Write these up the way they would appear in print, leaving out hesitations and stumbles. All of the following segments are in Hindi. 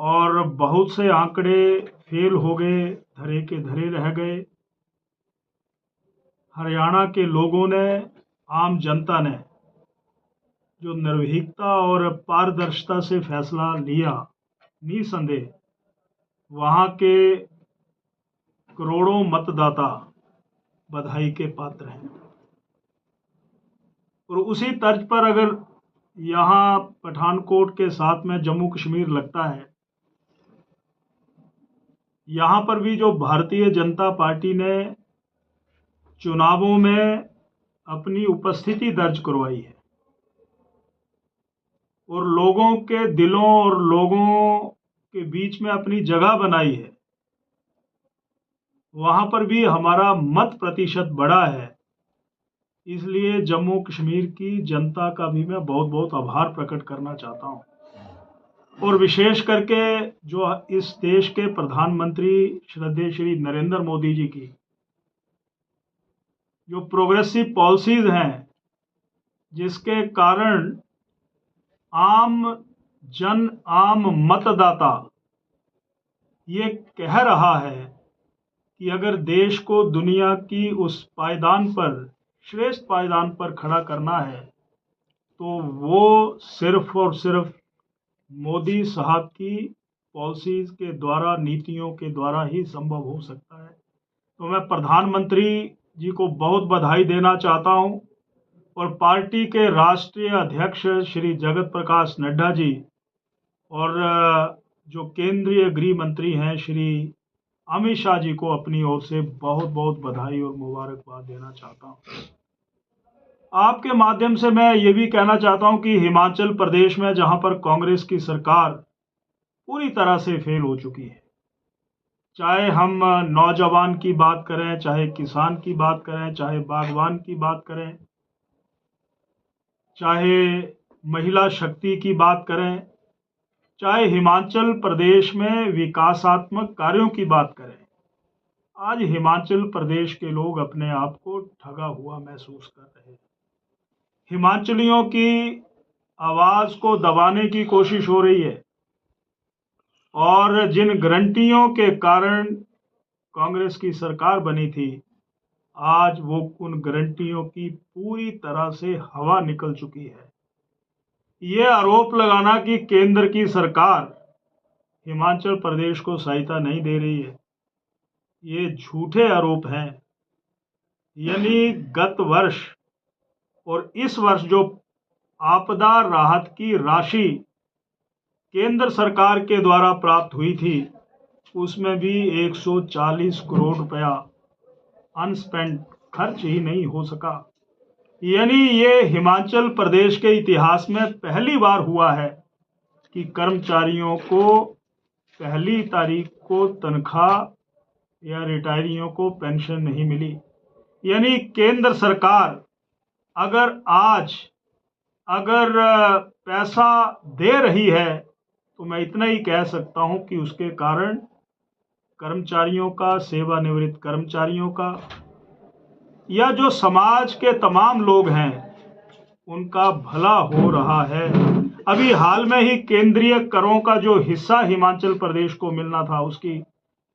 और बहुत से आंकड़े फेल हो गए, धरे के धरे रह गए। हरियाणा के लोगों ने, आम जनता ने जो निर्भीकता और पारदर्शिता से फैसला लिया, निसंदेह वहाँ के करोड़ों मतदाता बधाई के पात्र हैं। और उसी तर्ज पर अगर यहाँ पठानकोट के साथ में जम्मू कश्मीर लगता है, यहाँ पर भी जो भारतीय जनता पार्टी ने चुनावों में अपनी उपस्थिति दर्ज करवाई है और लोगों के दिलों और लोगों के बीच में अपनी जगह बनाई है, वहाँ पर भी हमारा मत प्रतिशत बढ़ा है। इसलिए जम्मू कश्मीर की जनता का भी मैं बहुत बहुत आभार प्रकट करना चाहता हूँ। और विशेष करके जो इस देश के प्रधानमंत्री श्रद्धेय श्री नरेंद्र मोदी जी की जो प्रोग्रेसिव पॉलिसीज हैं, जिसके कारण आम जन, आम मतदाता ये कह रहा है कि अगर देश को दुनिया की उस पायदान पर, श्रेष्ठ पायदान पर खड़ा करना है तो वो सिर्फ और सिर्फ मोदी साहब की पॉलिसीज के द्वारा, नीतियों के द्वारा ही संभव हो सकता है। तो मैं प्रधानमंत्री जी को बहुत बधाई देना चाहता हूं और पार्टी के राष्ट्रीय अध्यक्ष श्री जगत प्रकाश नड्डा जी और जो केंद्रीय गृह मंत्री हैं श्री अमित शाह जी को अपनी ओर से बहुत बहुत बधाई और मुबारकबाद देना चाहता हूं। आपके माध्यम से मैं ये भी कहना चाहता हूं कि हिमाचल प्रदेश में जहां पर कांग्रेस की सरकार पूरी तरह से फेल हो चुकी है, चाहे हम नौजवान की बात करें, चाहे किसान की बात करें, चाहे बागवान की बात करें, चाहे महिला शक्ति की बात करें, चाहे हिमाचल प्रदेश में विकासात्मक कार्यों की बात करें, आज हिमाचल प्रदेश के लोग अपने आप को ठगा हुआ महसूस कर रहे हैं। हिमाचलियों की आवाज को दबाने की कोशिश हो रही है और जिन गारंटियों के कारण कांग्रेस की सरकार बनी थी, आज वो उन गारंटियों की पूरी तरह से हवा निकल चुकी है। ये आरोप लगाना कि केंद्र की सरकार हिमाचल प्रदेश को सहायता नहीं दे रही है, ये झूठे आरोप हैं। यानी गत वर्ष और इस वर्ष जो आपदा राहत की राशि केंद्र सरकार के द्वारा प्राप्त हुई थी, उसमें भी 140 करोड़ रुपया अनस्पेंड, खर्च ही नहीं हो सका। यानी ये हिमाचल प्रदेश के इतिहास में पहली बार हुआ है कि कर्मचारियों को पहली तारीख को तनख्वाह या रिटायरियों को पेंशन नहीं मिली। यानी केंद्र सरकार अगर पैसा दे रही है तो मैं इतना ही कह सकता हूं कि उसके कारण कर्मचारियों का, सेवानिवृत्त कर्मचारियों का या जो समाज के तमाम लोग हैं उनका भला हो रहा है। अभी हाल में ही केंद्रीय करों का जो हिस्सा हिमाचल प्रदेश को मिलना था, उसकी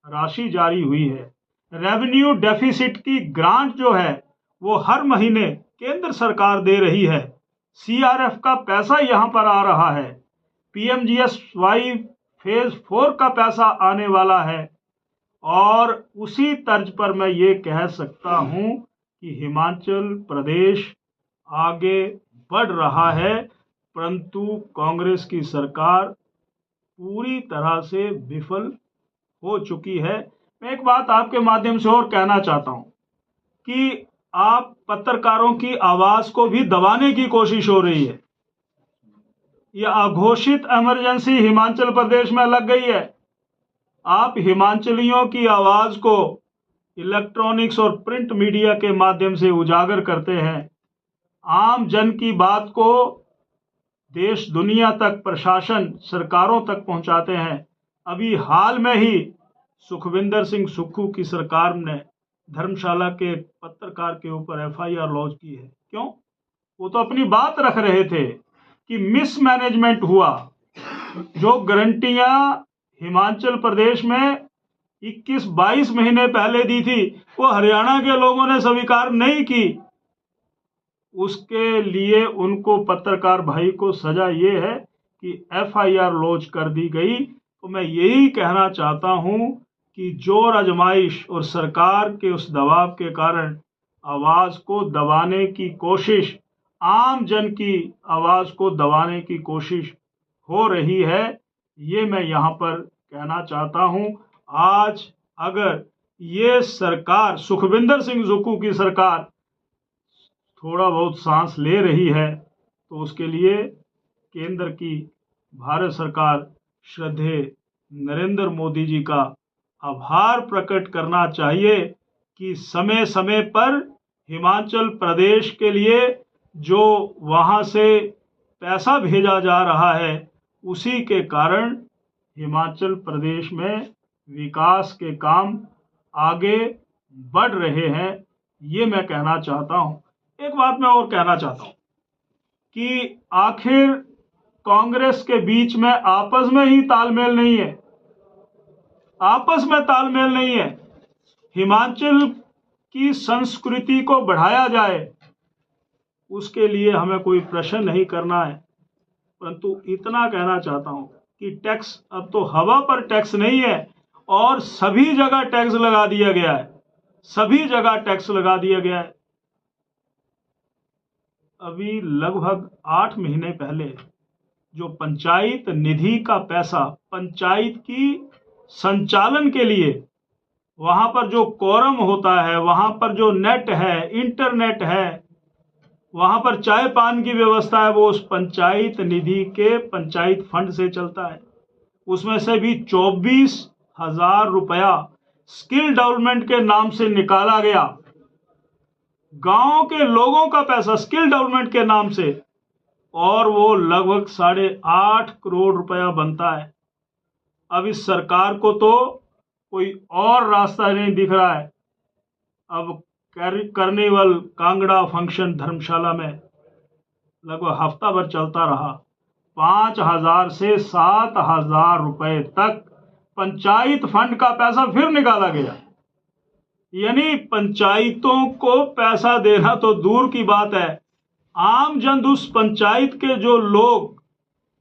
राशि जारी हुई है। रेवेन्यू डेफिसिट की ग्रांट जो है वो हर महीने केंद्र सरकार दे रही है। सीआरएफ का पैसा यहां पर आ रहा है। पीएमजीएसवाई फेज 4 का पैसा आने वाला है। और उसी तर्ज पर मैं ये कह सकता हूं कि हिमाचल प्रदेश आगे बढ़ रहा है, परंतु कांग्रेस की सरकार पूरी तरह से विफल हो चुकी है। मैं एक बात आपके माध्यम से और कहना चाहता हूं कि आप पत्रकारों की आवाज को भी दबाने की कोशिश हो रही है। यह अघोषित इमरजेंसी हिमाचल प्रदेश में लग गई है। आप हिमाचलियों की आवाज को इलेक्ट्रॉनिक्स और प्रिंट मीडिया के माध्यम से उजागर करते हैं, आम जन की बात को देश दुनिया तक, प्रशासन, सरकारों तक पहुंचाते हैं। अभी हाल में ही सुखविंदर सिंह सुक्खू की सरकार ने धर्मशाला के पत्रकार के ऊपर एफआईआर लॉन्च की है। क्यों? वो तो अपनी बात रख रहे थे कि मिसमैनेजमेंट हुआ, जो गारंटियां हिमाचल प्रदेश में 21-22 महीने पहले दी थी, वो हरियाणा के लोगों ने स्वीकार नहीं की। उसके लिए उनको, पत्रकार भाई को, सजा ये है कि FIR लॉन्च कर दी गई। तो मैं यही कहना चाहता हूं कि जोर आजमाइश और सरकार के उस दबाव के कारण आवाज को दबाने की कोशिश, आम जन की आवाज को दबाने की कोशिश हो रही है, ये मैं यहाँ पर कहना चाहता हूं। आज अगर ये सरकार, सुखविंदर सिंह सुक्खू की सरकार थोड़ा बहुत सांस ले रही है, तो उसके लिए केंद्र की भारत सरकार श्रद्धेय नरेंद्र मोदी जी का आभार प्रकट करना चाहिए कि समय समय पर हिमाचल प्रदेश के लिए जो वहाँ से पैसा भेजा जा रहा है, उसी के कारण हिमाचल प्रदेश में विकास के काम आगे बढ़ रहे हैं। ये मैं कहना चाहता हूँ। एक बात मैं और कहना चाहता हूँ कि आखिर कांग्रेस के बीच में आपस में ही तालमेल नहीं है, आपस में तालमेल नहीं है। हिमाचल की संस्कृति को बढ़ाया जाए, उसके लिए हमें कोई प्रश्न नहीं करना है, परंतु इतना कहना चाहता हूं कि टैक्स, अब तो हवा पर टैक्स नहीं है और सभी जगह टैक्स लगा दिया गया है, सभी जगह टैक्स लगा दिया गया है। अभी लगभग 8 महीने पहले जो पंचायत निधि का पैसा पंचायत की संचालन के लिए, वहां पर जो कोरम होता है, वहां पर जो नेट है, इंटरनेट है, वहां पर चाय पान की व्यवस्था है, वो उस पंचायत निधि के पंचायत फंड से चलता है। उसमें से भी 24,000 रुपया स्किल डेवलपमेंट के नाम से निकाला गया। गांव के लोगों का पैसा स्किल डेवलपमेंट के नाम से, और वो लगभग 8.5 करोड़ रुपया बनता है। अब इस सरकार को तो कोई और रास्ता नहीं दिख रहा है। अब कार्निवल कांगड़ा फंक्शन धर्मशाला में लगभग हफ्ता भर चलता रहा, 5,000 से 7,000 रुपए तक पंचायत फंड का पैसा फिर निकाला गया। यानी पंचायतों को पैसा देना तो दूर की बात है, आम जन, उस पंचायत के जो लोग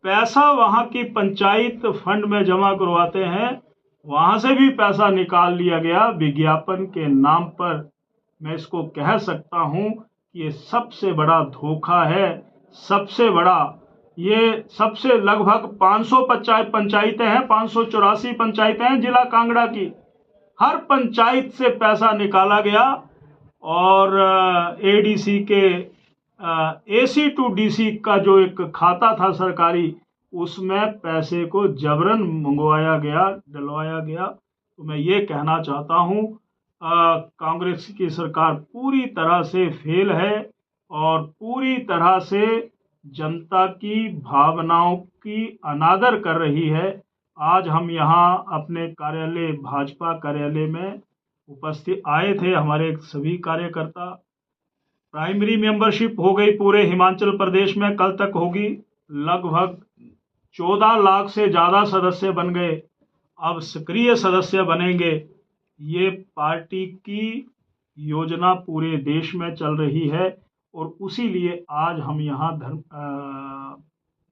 पैसा वहां की पंचायत फंड में जमा करवाते हैं, वहां से भी पैसा निकाल लिया गया विज्ञापन के नाम पर। मैं इसको कह सकता हूं कि ये सबसे बड़ा धोखा है, सबसे बड़ा, ये सबसे लगभग 500 पंचायतें हैं, 584 पंचायतें हैं जिला कांगड़ा की, हर पंचायत से पैसा निकाला गया और ADC के AC to DC का जो एक खाता था सरकारी, उसमें पैसे को जबरन मंगवाया गया, डलवाया गया। तो मैं ये कहना चाहता हूँ, कांग्रेस की सरकार पूरी तरह से फेल है और पूरी तरह से जनता की भावनाओं की अनादर कर रही है। आज हम यहाँ अपने कार्यालय, भाजपा कार्यालय में उपस्थित आए थे, हमारे सभी कार्यकर्ता। प्राइमरी मेंबरशिप हो गई पूरे हिमाचल प्रदेश में, कल तक होगी। लगभग 14 लाख से ज़्यादा सदस्य बन गए, अब सक्रिय सदस्य बनेंगे। ये पार्टी की योजना पूरे देश में चल रही है और उसी लिए आज हम यहाँ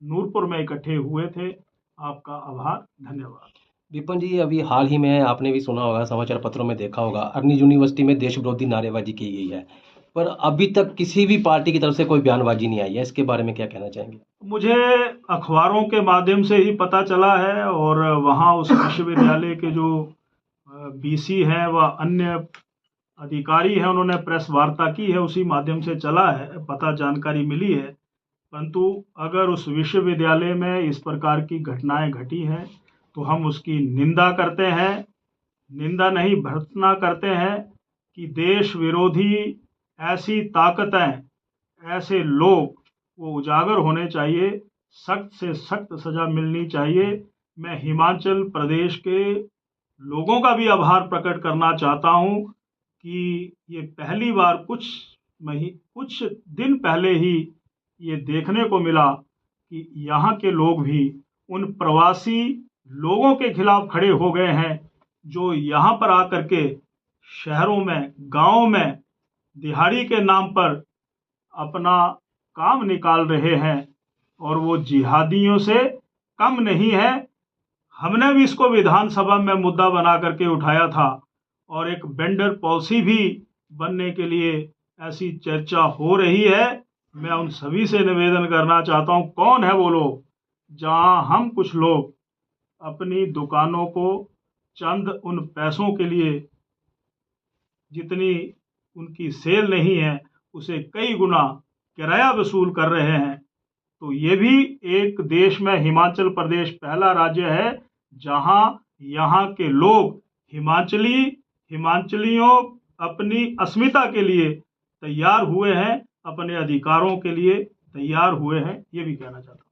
नूरपुर में इकट्ठे हुए थे। आपका आभार, धन्यवाद। विपिन जी, अभी हाल ही में आपने भी सुना होगा, समाचार पत्रों में देखा होगा, अर्नी यूनिवर्सिटी में देश विरोधी नारेबाजी की गई है, पर अभी तक किसी भी पार्टी की तरफ से कोई बयानबाजी नहीं आई है। इसके बारे में क्या कहना चाहेंगे? मुझे अखबारों के माध्यम से ही पता चला है और वहाँ उस विश्वविद्यालय के जो BC हैं व अन्य अधिकारी हैं, उन्होंने प्रेस वार्ता की है, उसी माध्यम से चला है, पता जानकारी मिली है। परंतु अगर उस विश्वविद्यालय में इस प्रकार की घटनाएं घटी हैं तो हम उसकी निंदा करते हैं, निंदा नहीं भर्त्सना करते हैं कि देश विरोधी ऐसी ताकतें, ऐसे लोग, वो उजागर होने चाहिए, सख्त से सख्त सज़ा मिलनी चाहिए। मैं हिमाचल प्रदेश के लोगों का भी आभार प्रकट करना चाहता हूँ कि ये पहली बार कुछ दिन पहले ही ये देखने को मिला कि यहाँ के लोग भी उन प्रवासी लोगों के खिलाफ खड़े हो गए हैं, जो यहाँ पर आकर के शहरों में, गांवों में दिहाड़ी के नाम पर अपना काम निकाल रहे हैं, और वो जिहादियों से कम नहीं है। हमने भी इसको विधानसभा में मुद्दा बना करके उठाया था, और एक बेंडर पॉलिसी भी बनने के लिए ऐसी चर्चा हो रही है। मैं उन सभी से निवेदन करना चाहता हूं, कौन है वो लोग जहां हम कुछ लोग अपनी दुकानों को चंद उन पैसों के लिए, जितनी उनकी सेल नहीं है, उसे कई गुना किराया वसूल कर रहे हैं। तो ये भी एक देश में हिमाचल प्रदेश पहला राज्य है जहां यहाँ के लोग हिमाचलियों अपनी अस्मिता के लिए तैयार हुए हैं, अपने अधिकारों के लिए तैयार हुए हैं। ये भी कहना चाहता हूं।